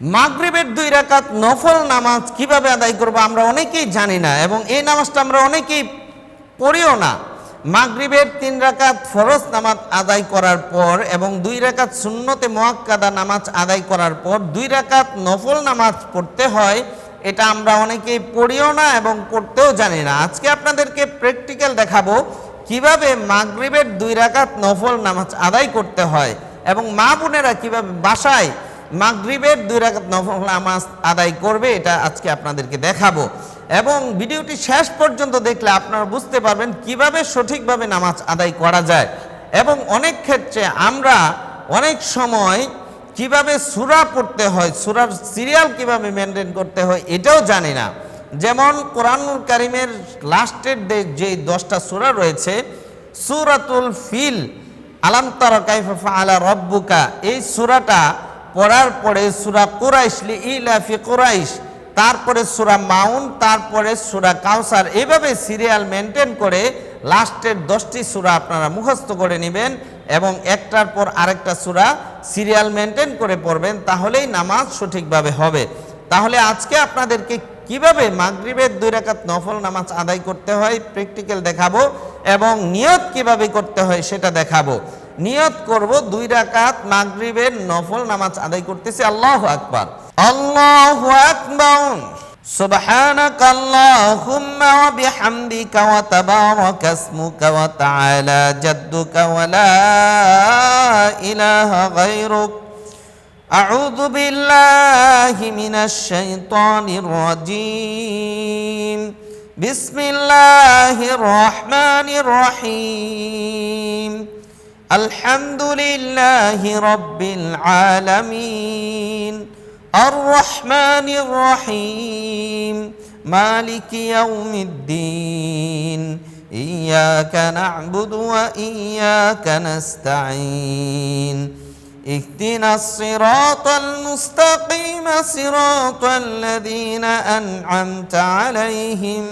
মাগরিবের 2 রাকাত নফল নামাজ কিভাবে আদায় করব আমরা অনেকেই জানি না, এবং এই নামাজটা আমরা অনেকেই পড়িও না। মাগরিবের 3 রাকাত ফরজ নামাজ আদায় করার পর এবং 2 রাকাত সুন্নতে মুআক্কাদা নামাজ আদায় করার পর 2 রাকাত নফল নামাজ পড়তে হয়, এটা আমরা অনেকেই পড়িও না এবং পড়তেও জানি না। আজকে আপনাদেরকে প্র্যাকটিক্যাল দেখাবো কিভাবে মাগরিবের 2 রাকাত নফল নামাজ আদায় করতে হয় এবং মা বোনেরা কিভাবে বাসায় মাগরিবের 2 রাকাত নফল নামাজ আদায় করবে, এটা আজকে আপনাদেরকে দেখাবো। এবং ভিডিওটি শেষ পর্যন্ত দেখলে আপনারা বুঝতে পারবেন কিভাবে সঠিকভাবে নামাজ আদায় করা যায়। এবং অনেক ক্ষেত্রে আমরা অনেক সময় কিভাবে সূরা পড়তে হয়, সূরার সিরিয়াল কিভাবে মেনটেন করতে হয় এটাও জানি না। যেমন কোরআনুল কারীমের লাস্টের যে 10টা সূরা রয়েছে, সূরাতুল ফিল, আলাম তারা কাইফা ফাআলা রাব্বুকা, এই সূরাটা পড়ার পরে সূরা কুরাইশ লিইলাফি কুরাইশ, তারপরে সূরা মাউন, তারপরে সূরা কাউসার, এইভাবে সিরিয়াল মেনটেন করে লাস্টের 10টি সূরা আপনারা মুখস্থ করে নেবেন এবং একটার পর আরেকটা সূরা সিরিয়াল মেনটেন করে পড়বেন, তাহলেই নামাজ সঠিকভাবে হবে। তাহলে আজকে আপনাদেরকে কিভাবে মাগরিবের 2 রাকাত নফল নামাজ আদায় করতে হয় প্র্যাকটিক্যাল দেখাবো এবং নিয়ত কিভাবে করতে হয় সেটা দেখাবো। নিয়ত করব 2 রাকাত মাগরিবের নফল নামাজ আদায় করতেছি। আল্লাহু আকবার, আল্লাহু আকবার, সুবহানাকা আল্লাহুম্মা ওয়া বিহামদিকা ওয়া তাবারাকা ইসমুকা ওয়া তাআলা জাদ্দুকা ওয়া লা ইলাহা গায়রুক, আউযু বিল্লাহি মিনাশ শাইতানির রাজীম, বিসমিল্লাহির রহমানির রহিম, আলহামদুলিল্লাহি রাব্বিল আলামিন, আর রহমানির রহিম, মালিকি ইয়াউমিদ্দিন, ইয়াকা না'বুদু ওয়া ইয়াকা নাস্তাঈন, ইহদিনাস সিরাতাল মুস্তাকিম, সিরাতাল্লাযীনা আন'আমতা আলাইহিম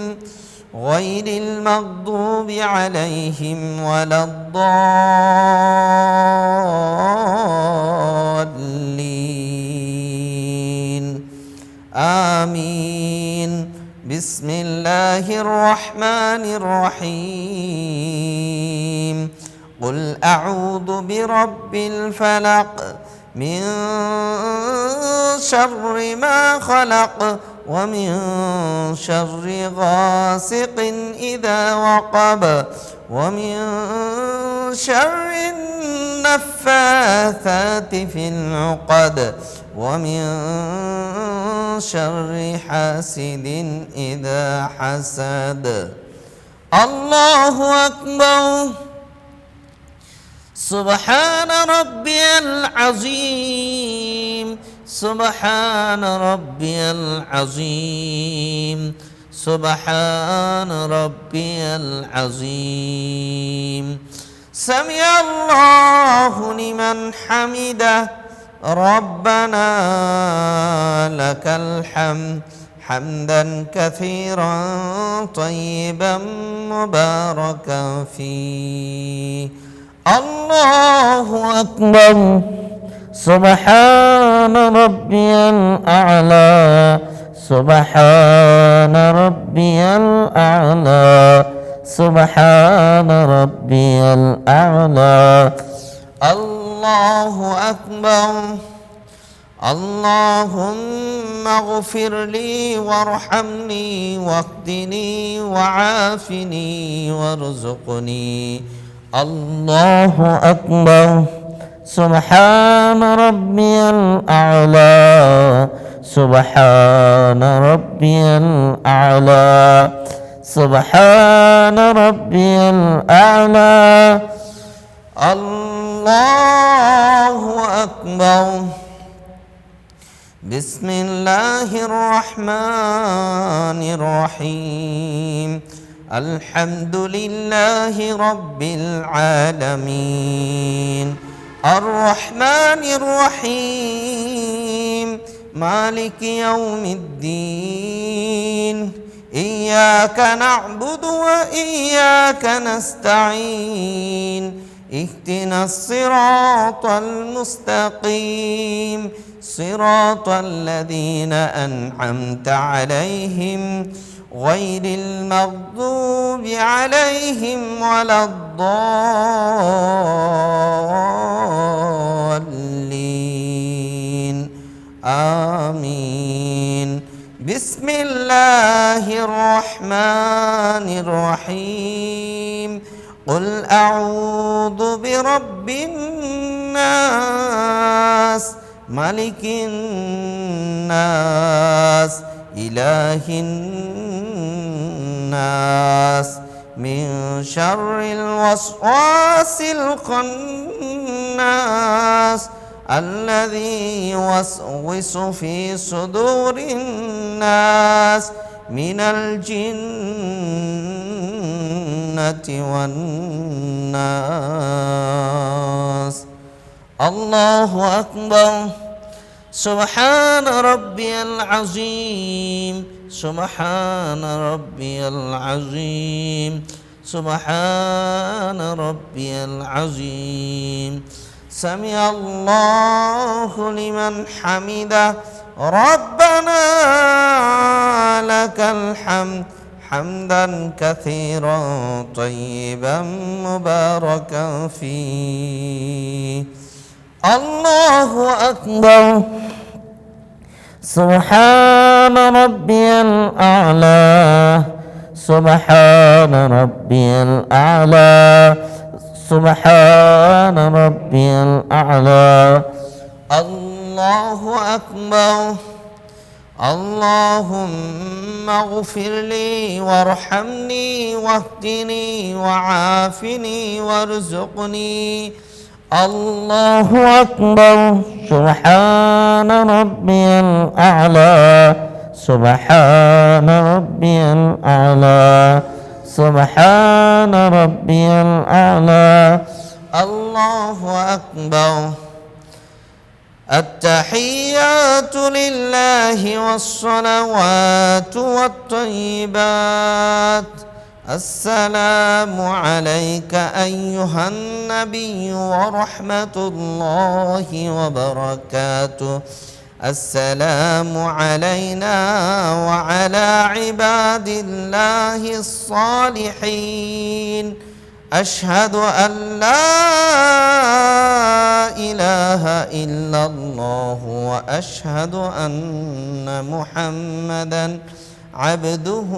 গায়রিল মাগদুবি আলাইহিম ওয়ালাদ-দাল্লিন, আমিন। বিসমিল্লাহির রহমানির রহিম, قل أعوذ برب الفلق من شر ما خلق ومن شر غاسق إذا وقب ومن شر النفاثات في العقد ومن شر حاسد إذا حسد. الله أكبر. سبحان ربي العظيم، سبحان ربي العظيم، سبحان ربي العظيم. سمع الله لمن حمده، ربنا لك الحمد حمدا كثيرا طيبا مباركا فيه. الله أكبر. سبحان ربي الأعلى، سبحان ربي الأعلى، سبحان ربي الأعلى. الله أكبر. اللهم اغفر لي وارحمني واهدني وعافني وارزقني. الله أكبر. سبحان ربي الأعلى، سبحان ربي الأعلى، سبحان ربي الأعلى. الله أكبر. بسم الله الرحمن الرحيم. الحمد لله رب العالمين، الرحمن الرحيم، مالك يوم الدين، إياك نعبد وإياك نستعين، اهدنا الصراط المستقيم، صراط الذين أنعمت عليهم غير المغضوب عليهم ولا الضالين آمين بسم الله الرحمن الرحيم قل أعوذ برب الناس ملك الناس إله الناس من شر الوسواس الخناس الذي يوسوس في صدور الناس من الجنة والناس الله أكبر سبحان ربي العظيم سبحان ربي العظيم سبحان ربي العظيم سمع الله لمن حمده ربنا لك الحمد حمدا كثيرا طيبا مباركا فيه الله أكبر سبحان ربي الأعلى سبحان ربي الأعلى سبحان ربي الأعلى الله أكبر اللهم اغفر لي وارحمني واهدني وعافني وارزقني الله أكبر سبحان ربي الأعلى سبحان ربي الأعلى سبحان ربي الأعلى الله أكبر التحيات لله والصلوات والطيبات السلام عليك أيها النبي ورحمة الله وبركاته السلام علينا وعلى عباد الله الصالحين أشهد أن لا إله إلا الله وأشهد أن محمدًا عبده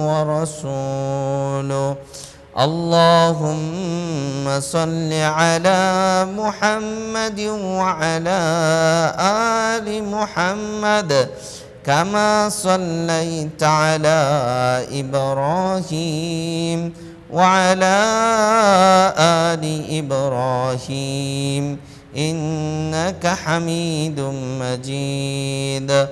ورسوله اللهم صل على محمد وعلى آل محمد كما صليت على إبراهيم وعلى آل إبراهيم إنك حميد مجيد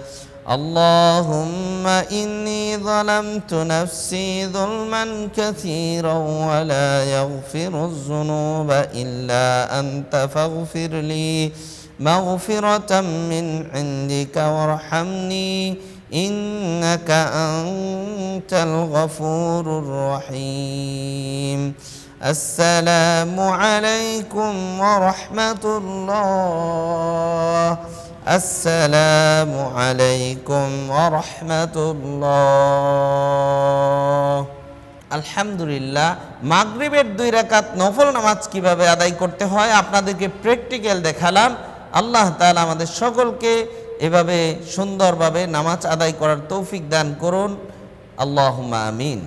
اللهم إني ظلمت نفسي ظلما كثيرا ولا يغفر الذنوب إلا أنت فاغفر لي مغفرة من عندك وارحمني إنك أنت الغفور الرحيم السلام عليكم ورحمة الله السلام عليكم ورحمة الله আলহামদুলিল্লাহ মাগরিবের 2 রাকাত নফল নামাজ কিভাবে আদায় করতে হয় আপনাদেরকে প্র্যাকটিক্যাল দেখালাম। আল্লাহ তাআলা আমাদের সকলকে এভাবে সুন্দরভাবে নামাজ আদায় করার তৌফিক দান করুন। আল্লাহুম্মা আমিন।